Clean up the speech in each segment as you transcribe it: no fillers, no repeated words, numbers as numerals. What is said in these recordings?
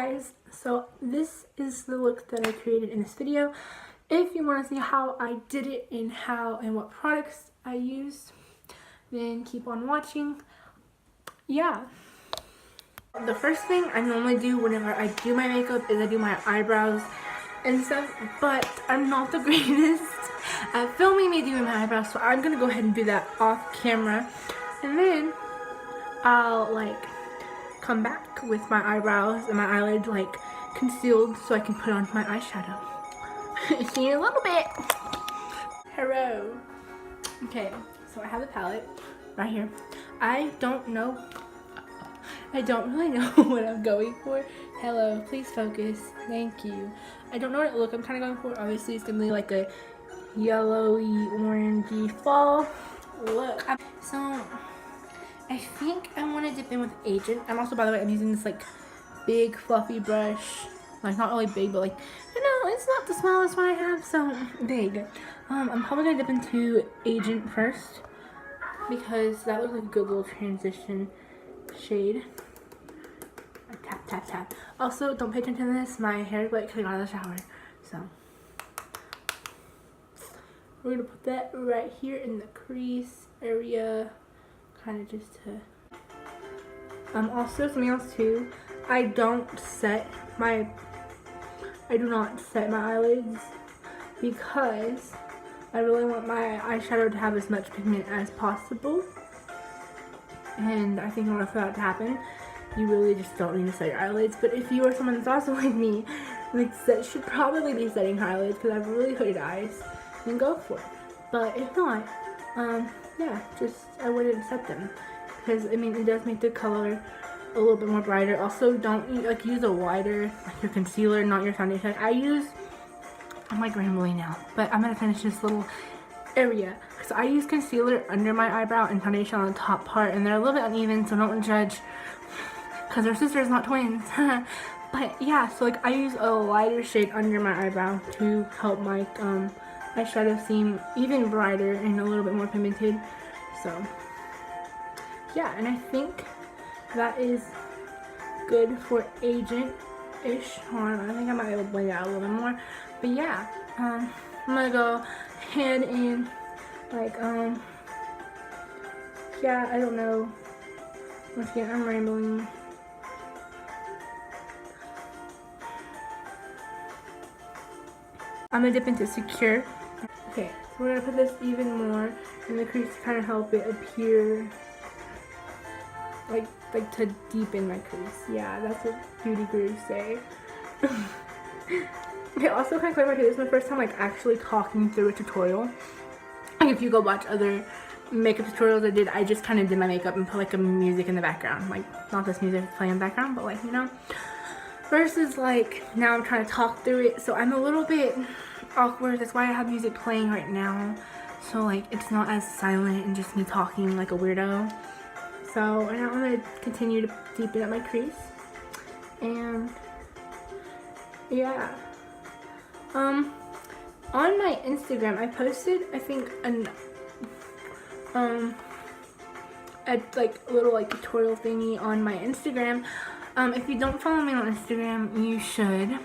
guys, so this is the look that I created in this video. If you want to see how I did it and what products I used, then keep on watching. Yeah. The first thing I normally do whenever I do my makeup is I do my eyebrows and stuff, but I'm not the greatest at filming me doing my eyebrows, so I'm gonna go ahead and do that off camera, and then I'll come back with my eyebrows and my eyelid concealed so I can put on my eyeshadow. See you in a little bit. Hello. Okay, so I have the palette right here. I don't really know what I'm going for. Hello, please focus. Thank you. I don't know what look I'm kind of going for. Obviously, it's gonna be like a yellowy, orangey fall look. So I think I want to dip in with Agent. I'm also, by the way, I'm using this big fluffy brush. Not really big, but it's not the smallest one I have, so big. I'm probably gonna dip into Agent first because that looks like a good little transition shade. Tap, tap, tap. Also, don't pay attention to this. My hair is wet because I got out of the shower. So we're gonna put that right here in the crease area, kind of just to. Also, something else too. I do not set my eyelids because I really want my eyeshadow to have as much pigment as possible. And I think in order for that to happen, you really just don't need to set your eyelids. But if you are someone that's also like me, should probably be setting her eyelids because I have really hooded eyes, then go for it. But if not, yeah, I wouldn't set them because it does make the color a little bit more brighter. Also, don't use a wider your concealer, not your foundation. I'm rambling now, but I'm gonna finish this little area. So I use concealer under my eyebrow and foundation on the top part, and they're a little bit uneven, so don't judge because they're sisters, not twins. But yeah, so I use a lighter shade under my eyebrow to help my eyeshadow seem even brighter and a little bit more pigmented. So yeah, and I think that is good for Agent-ish. Hold on, I think I might be able to blend it out a little bit more. But yeah, I'm gonna go ahead and yeah, I don't know. Once again, I'm rambling. I'm gonna dip into Secure. Okay, so we're gonna put this even more in the crease to kind of help it appear to deepen my crease. Yeah, that's what beauty gurus say. Okay, also kind of clarify, this is my first time actually talking through a tutorial. If you go watch other makeup tutorials I did, I just kind of did my makeup and put a music in the background. Not this music playing in the background, but versus now I'm trying to talk through it, so I'm a little bit awkward. That's why I have music playing right now, so it's not as silent and just me talking like a weirdo. So now I'm going to continue to deepen up my crease, and yeah, on my Instagram I posted, I think, a little tutorial thingy on my Instagram. If you don't follow me on Instagram, you should.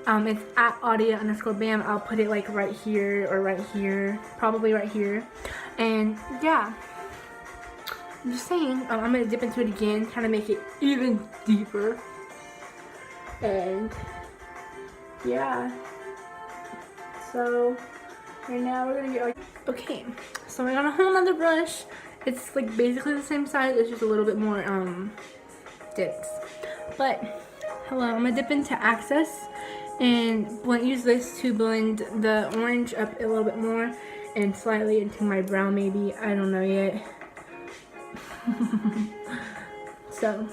It's at Audia_Bam. I'll put it right here or right here, probably right here. And yeah, I'm just saying, I'm gonna dip into it again, kind of make it even deeper. And yeah, so right now we're gonna get okay. So I got a whole nother brush. It's basically the same size. It's just a little bit more dips. But hello, I'm gonna dip into Access and use this to blend the orange up a little bit more and slightly into my brow, maybe. I don't know yet. So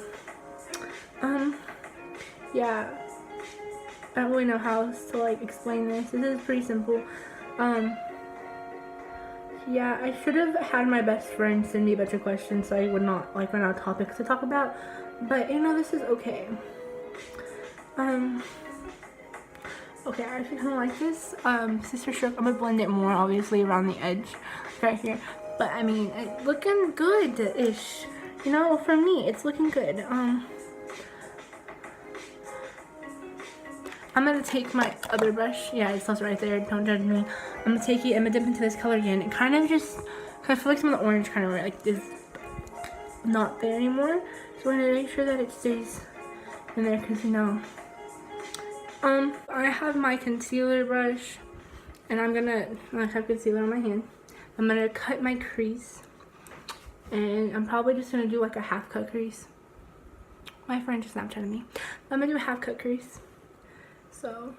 yeah, I don't really know how to explain this. This is pretty simple. Yeah, I should have had my best friend send me a bunch of questions so I would not run out of topics to talk about. But this is okay. Okay, I actually kind of like this Sister Stroke. I'm gonna blend it more, obviously, around the edge right here. But it's looking good-ish. For me, it's looking good. I'm gonna take my other brush. Yeah, it's also right there. Don't judge me. I'm gonna take it. I'm gonna dip into this color again. And kind of just, I feel like some of the orange kind of like is not there anymore. So I'm gonna make sure that it stays in there because, you know. I have my concealer brush, and I have concealer on my hand. I'm gonna cut my crease, and I'm probably just gonna do like a half cut crease. My friend just Snapchatted me. I'm gonna do a half cut crease. So,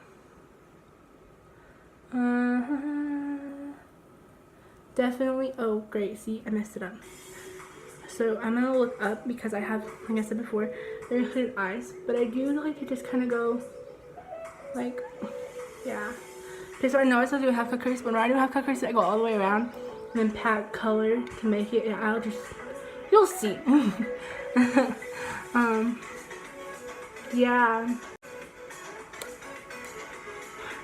definitely. Oh, great. See, I messed it up. So I'm gonna look up because I have, like I said before, very clear eyes. But I do like to just kind of go, like, yeah. Okay, so I know I still do a half cut crease, but when I do a half cut crease, I go all the way around and then pat color to make it. And I'll just, you'll see. Yeah.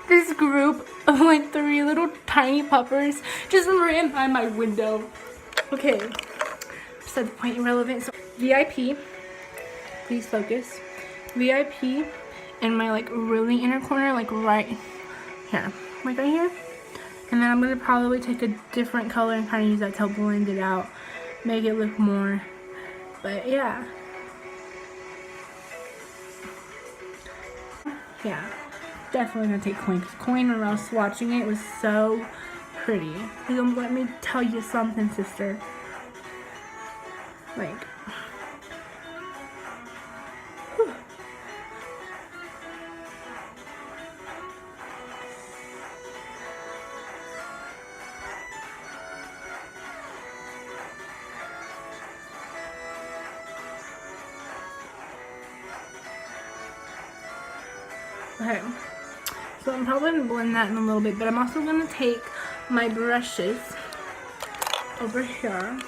This group of like 3 little tiny puppers just ran by my window. Okay, beside the point, irrelevant. So VIP, please focus. VIP in my like really inner corner, like right here, like right here. And then I'm gonna probably take a different color and kind of use that to help blend it out, make it look more. But yeah. Yeah. Definitely gonna take Coin, because Coin, when I was watching it, was so pretty. Let me tell you something, sister. Like, whew. Okay. So I'm probably going to blend that in a little bit, but I'm also going to take my brushes over here,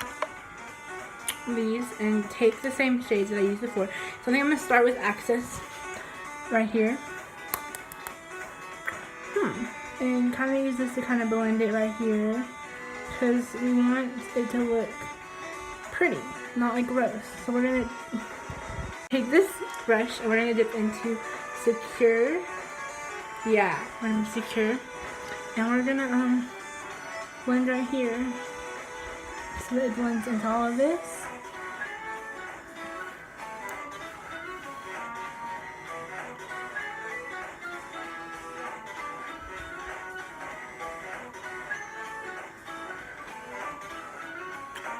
these, and take the same shades that I used before. So I think I'm going to start with Access right here. And kind of use this to kind of blend it right here, because we want it to look pretty, not like gross. So we're going to take this brush and we're going to dip into Secure. Yeah, we're gonna Secure, and we're gonna blend right here so that it blends into all of this.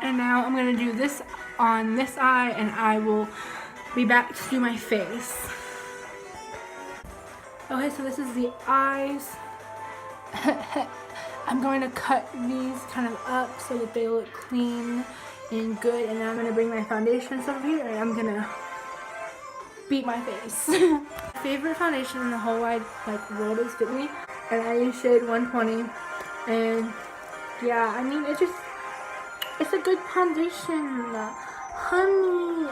And now I'm gonna do this on this eye, and I will be back to do my face. Okay, so this is the eyes. I'm going to cut these kind of up so that they look clean and good. And then I'm going to bring my foundations over here and I'm going to beat my face. My favorite foundation in the whole wide world is Fit Me. And I use shade 120. And yeah, I mean, it's a good foundation. Honey.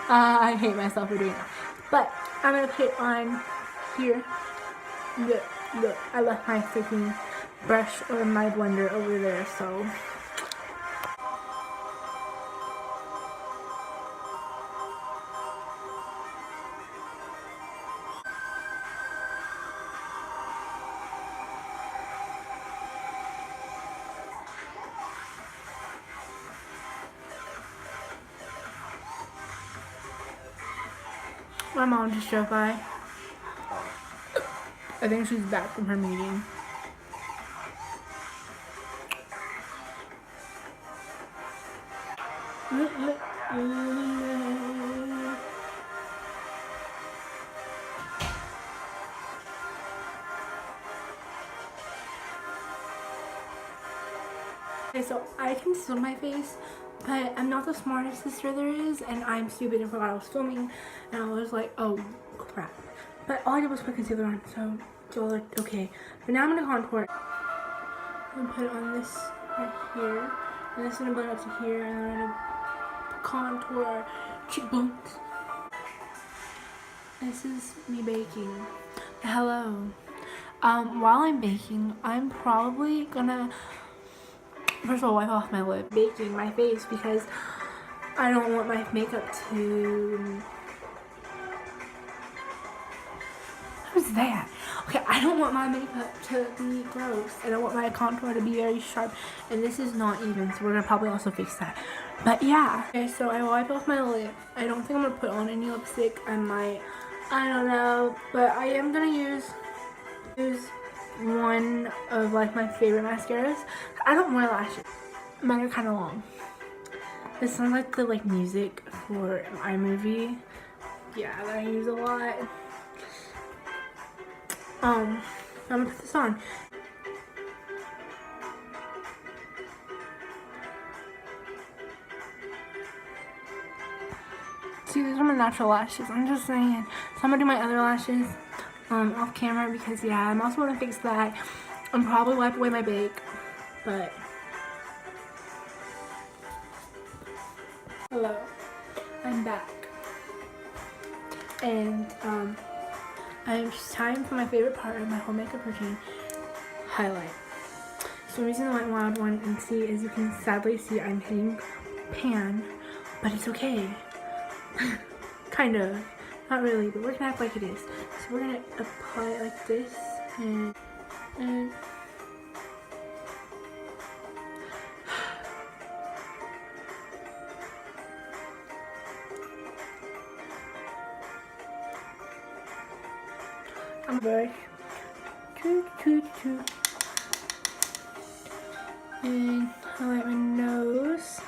I hate myself for doing that. But I'm gonna put it on here. Look, I left my freaking brush or my blender over there, so. My mom just drove by. I think she's back from her meeting. Okay, so I concealed my face, but I'm not the smartest sister there is, and I'm stupid and forgot I was filming, and I was like, oh crap. But all I did was put concealer on, so it's all like, okay. But now I'm gonna contour. I'm gonna put it on this right here, and this is gonna blend up to here, and I'm gonna contour our cheekbones. This is me baking. Hello. While I'm baking, I'm probably gonna first of all wipe off my lip, baking my face, because I don't want my makeup to that? Okay, I don't want my makeup to be gross. I don't want my contour to be very sharp. And this is not even, so we're gonna probably also fix that. But yeah. Okay, so I wipe off my lip. I don't think I'm gonna put on any lipstick. I might. I don't know. But I am gonna use one of like my favorite mascaras. I don't wear lashes. Mine are kind of long. This sounds like the music for iMovie. Yeah, that I use a lot. I'm gonna put this on. See, these are my natural lashes. I'm just saying. So I'm gonna do my other lashes off camera because yeah, I'm also gonna fix that. I'm probably wipe away my bake, but hello, I'm back, and I'm just time for my favorite part of my whole makeup routine, highlight. So I'm using the Wet n Wild one, and see, as you can sadly see, I'm hitting pan, but it's okay. Kind of. Not really, but we're gonna act like it is. So we're gonna apply it like this, and I'm brush. And highlight my nose.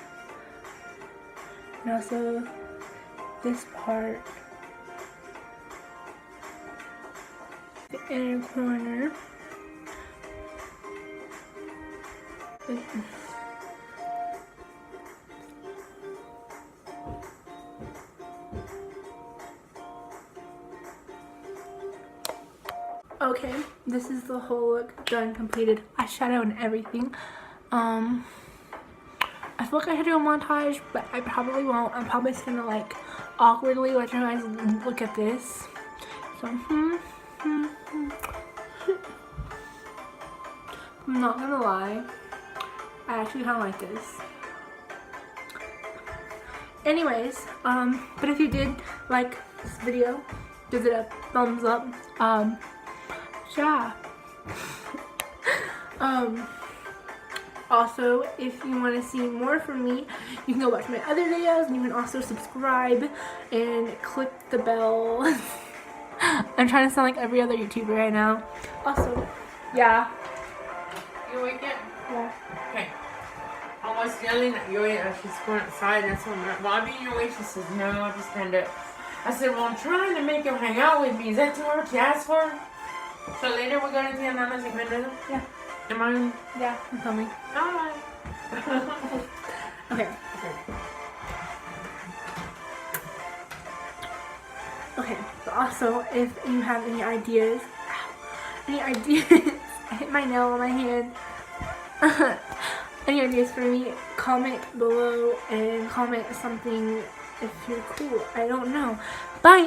And also this part. The inner corner. Okay, this is the whole look done, completed, eyeshadow and everything. I feel like I should do a montage, but I probably won't. I'm probably just gonna awkwardly let you guys look at this. So, I'm not gonna lie, I actually kind of like this. Anyways, but if you did like this video, give it a thumbs up. Yeah. Also, if you want to see more from me, you can go watch my other videos, and you can also subscribe and click the bell. I'm trying to sound like every other YouTuber right now. Also, yeah. You awake yet? Yeah. Okay. I was yelling at Yoya as she's going outside, and so I'm like, Bobby, you awake? She says, no, I'll just stand up. I said, well, I'm trying to make him hang out with me. Is that too hard to ask for? So later we're going to see Nana's and Yeah. Am I? Yeah, I'm filming. Alright. Okay. Okay, but also, if you have any ideas, I hit my nail on my hand. Any ideas for me, comment below and comment something if you're cool. I don't know. Bye!